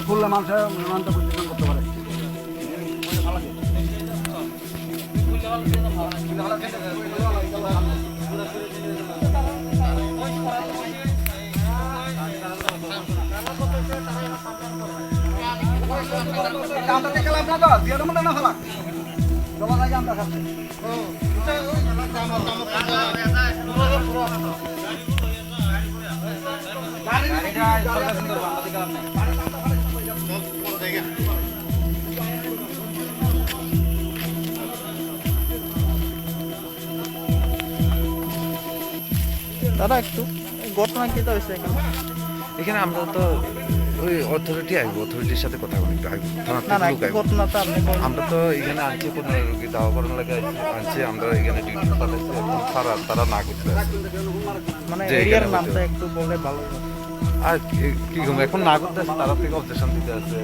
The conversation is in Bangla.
খুললে মানুষের মানটা পরিচালনা করতে পারে। আমরা দেখলাম না তো দিয়ে দেবো না খালা জমা থাকে আমরা খাচ্ছি দাদা একটু ঘটনা কি হয়েছে এখানে আমরা তো ওই অথরিটি আসবো, অথরিটির সাথে কথা বলি একটু আসবো, না না একটু ঘটনা তো আপনি বলেন। আমরা তো এখানে আনছি 15 রোগী দাওয়া করার লাগে আনছি, আমরা এখানে ডিউটি পাঠাচ্ছি, এখন তারা না করতে আছে। মানে যে এরিয়ার এখানে নামটা একটু বলে ভালো হতো। আর কি এখন না করতে আছে, তারা থেকে অবজেকশন দিতে আছে।